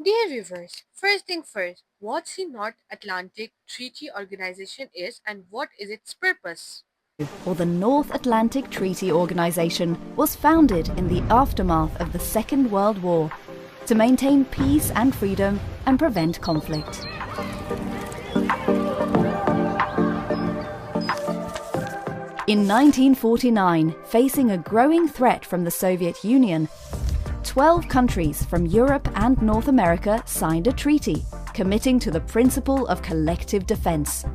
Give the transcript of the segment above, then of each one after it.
Dear viewers, first thing first, what's the North Atlantic Treaty Organization is and what is its purpose? Or the North Atlantic Treaty Organization was founded in the aftermath of the Second World War to maintain peace and freedom and prevent conflict. In 1949, facing a growing threat from the Soviet Union, 12 countries from Europe and North America signed a treaty committing to the principle of collective defense.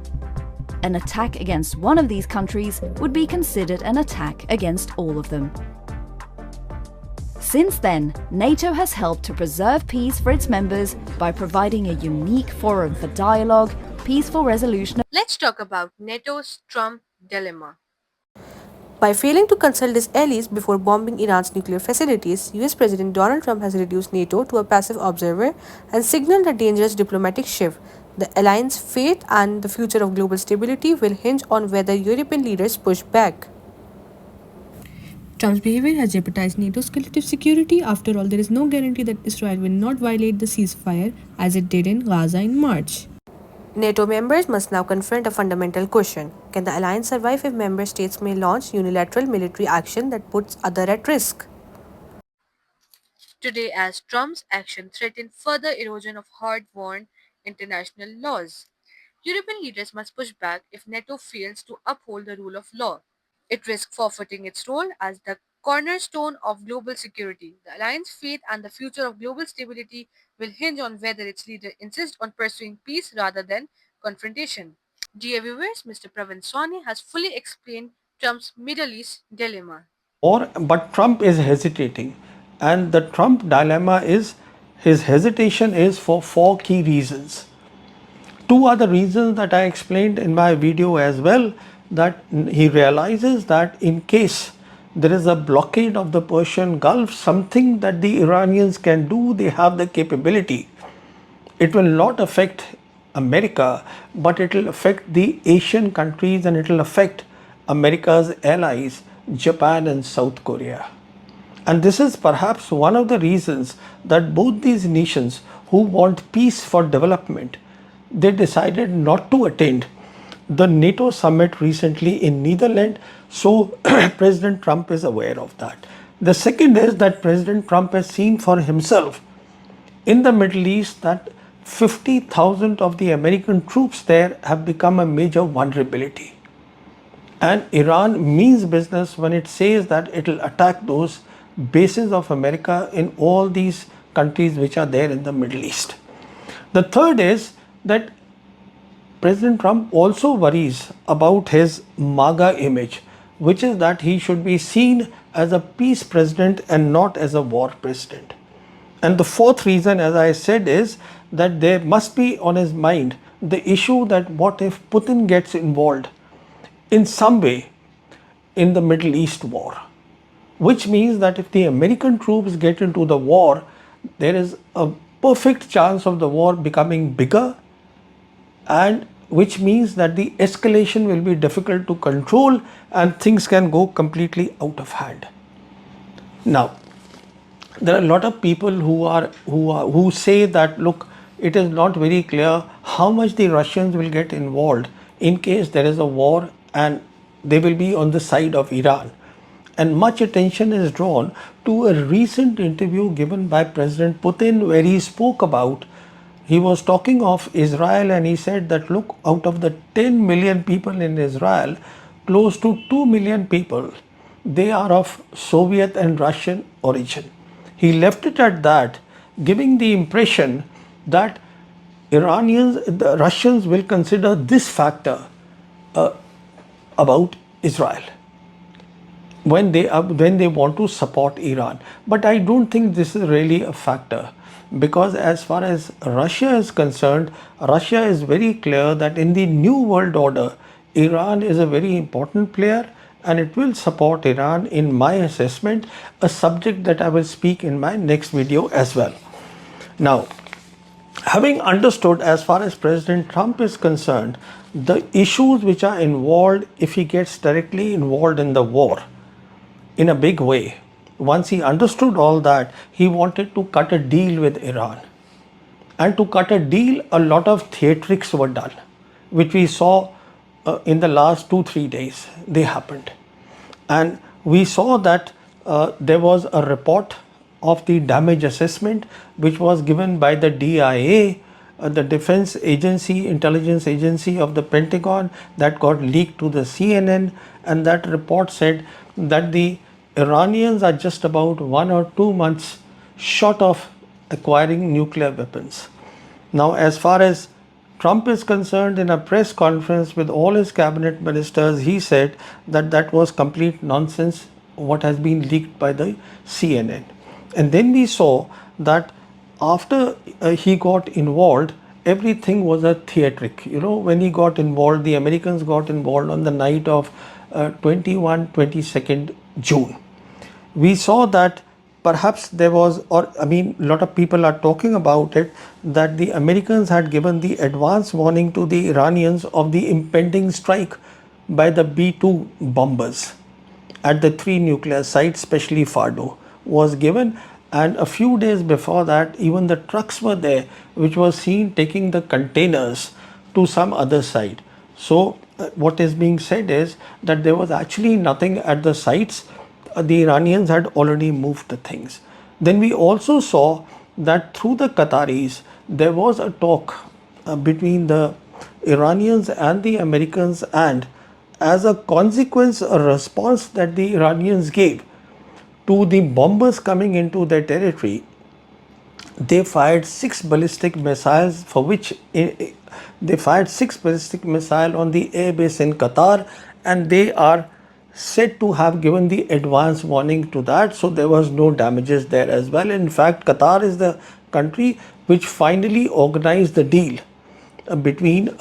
An attack against one of these countries would be considered an attack against all of them. Since then, NATO has helped to preserve peace for its members by providing a unique forum for dialogue, peaceful resolution. Let's talk about NATO's Trump dilemma. By failing to consult its allies before bombing Iran's nuclear facilities, US President Donald Trump has reduced NATO to a passive observer and signaled a dangerous diplomatic shift. The alliance's fate and the future of global stability will hinge on whether European leaders push back. Trump's behavior has jeopardized NATO's collective security. After all, there is no guarantee that Israel will not violate the ceasefire as it did in Gaza in March. NATO members must now confront a fundamental question. Can the alliance survive if member states may launch unilateral military action that puts others at risk? Today, as Trump's action threatened further erosion of hard-won international laws, European leaders must push back if NATO fails to uphold the rule of law. It risks forfeiting its role as the cornerstone of global security. The alliance's fate and the future of global stability will hinge on whether its leader insists on pursuing peace rather than confrontation. Dear viewers, Mr. Pravin has fully explained Trump's Middle East dilemma. But Trump is hesitating, and the Trump dilemma is his hesitation is for four key reasons. Two other reasons that I explained in my video as well, that he realizes that in case there is a blockade of the Persian Gulf, something that the Iranians can do, they have the capability. It will not affect America, but it will affect the Asian countries and it will affect America's allies, Japan and South Korea. And this is perhaps one of the reasons that both these nations who want peace for development, they decided not to attend the NATO summit recently in Netherlands. So President Trump is aware of that. The second is that President Trump has seen for himself in the Middle East that 50,000 of the American troops there have become a major vulnerability. And Iran means business when it says that it will attack those bases of America in all these countries which are there in the Middle East. The third is that President Trump also worries about his MAGA image, which is that he should be seen as a peace president and not as a war president. And the fourth reason, as I said, is that there must be on his mind the issue that what if Putin gets involved in some way in the Middle East war, which means that if the American troops get into the war, there is a perfect chance of the war becoming bigger, and which means that the escalation will be difficult to control and things can go completely out of hand. Now, there are a lot of people who say that, look, it is not very clear how much the Russians will get involved in case there is a war and they will be on the side of Iran. And much attention is drawn to a recent interview given by President Putin where he spoke about, he was talking of Israel and he said that, look, out of the 10 million people in Israel, close to 2 million people, they are of Soviet and Russian origin. He left it at that, giving the impression that the Russians will consider this factor about Israel when they want to support Iran. But I don't think this is really a factor, because as far as Russia is concerned, Russia is very clear that in the new world order, Iran is a very important player and it will support Iran in my assessment, a subject that I will speak in my next video as well. Now, having understood as far as President Trump is concerned, the issues which are involved if he gets directly involved in the war in a big way, once he understood all that, he wanted to cut a deal with Iran. And to cut a deal, a lot of theatrics were done, which we saw in the last 2 3 days. They happened. And we saw that there was a report of the damage assessment which was given by the DIA, the Defense Agency, Intelligence Agency of the Pentagon, that got leaked to the CNN. And that report said that the Iranians are just about 1 or 2 months short of acquiring nuclear weapons. Now, as far as Trump is concerned, in a press conference with all his cabinet ministers, he said that that was complete nonsense, what has been leaked by the CNN. And then we saw that after he got involved, everything was a theatric. You know, when he got involved, the Americans got involved on the night of 22nd June. We saw that perhaps there was, or I mean, a lot of people are talking about it, that the Americans had given the advance warning to the Iranians of the impending strike by the B-2 bombers at the three nuclear sites, especially Fardo, was given. And a few days before that, even the trucks were there, which was seen taking the containers to some other site. So, what is being said is that there was actually nothing at the sites. The Iranians had already moved the things. Then we also saw that through the Qataris, there was a talk between the Iranians and the Americans, and as a consequence, a response that the Iranians gave to the bombers coming into their territory, they fired 6 ballistic missiles, for which they fired 6 ballistic missiles on the airbase in Qatar, and they are said to have given the advance warning to that, so there was no damages there as well. In fact, Qatar is the country which finally organized the deal between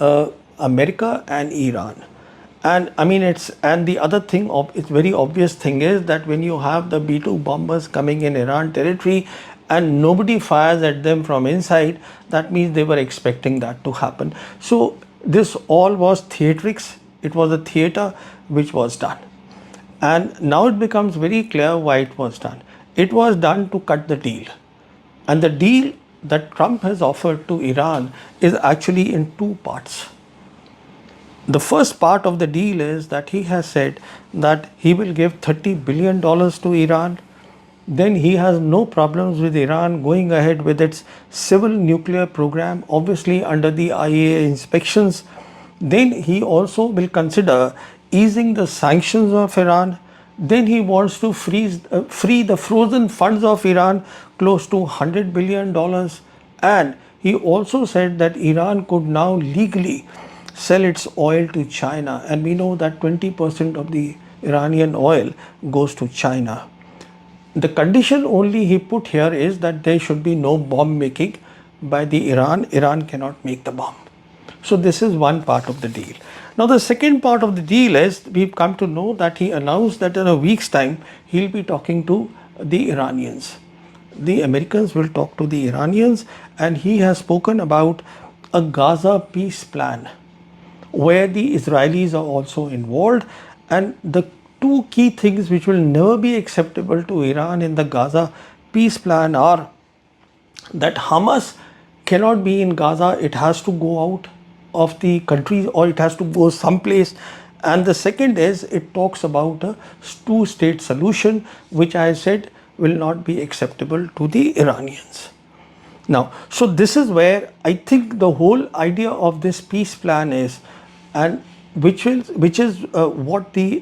America and Iran. And I mean, it's, and the other thing, it's very obvious thing is that when you have the B-2 bombers coming in Iran territory and nobody fires at them from inside, that means they were expecting that to happen. So this all was theatrics. It was a theater which was done. And now it becomes very clear why it was done. It was done to cut the deal. And the deal that Trump has offered to Iran is actually in two parts. The first part of the deal is that he has said that he will give $30 billion to Iran. Then he has no problems with Iran going ahead with its civil nuclear program, obviously under the IAEA inspections. Then he also will consider easing the sanctions of Iran. Then he wants to free the frozen funds of Iran, close to $100 billion. And he also said that Iran could now legally sell its oil to China. And we know that 20% of the Iranian oil goes to China. The condition only he put here is that there should be no bomb making by the Iran. Iran cannot make the bomb. So this is one part of the deal. Now the second part of the deal is, we've come to know that he announced that in a week's time he'll be talking to the Iranians. The Americans will talk to the Iranians, and he has spoken about a Gaza peace plan where the Israelis are also involved. And the two key things which will never be acceptable to Iran in the Gaza peace plan are that Hamas cannot be in Gaza, it has to go out of the country or it has to go someplace. And the second is, it talks about a two-state solution, which I said will not be acceptable to the Iranians. Now, so this is where I think the whole idea of this peace plan is, and which is what the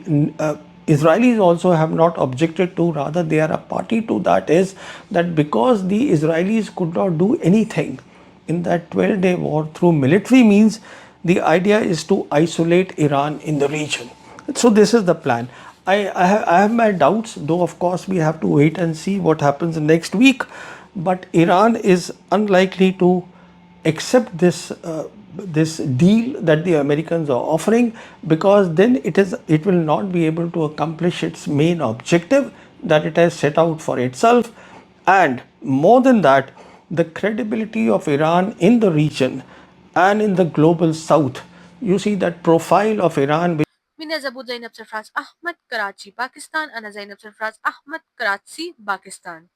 Israelis also have not objected to, rather they are a party to that, is that because the Israelis could not do anything in that 12-day war through military means, the idea is to isolate Iran in the region. So this is the plan. I have my doubts, though of course we have to wait and see what happens next week. But Iran is unlikely to accept this deal that the Americans are offering, because then it will not be able to accomplish its main objective that it has set out for itself. And more than that, the credibility of Iran in the region and in the global south. You see that profile of Iran. Mina Zabu Zainab Sarfraz Ahmad, Karachi, Pakistan. Ana Zainab Sarfraz Ahmad, Karachi, Pakistan.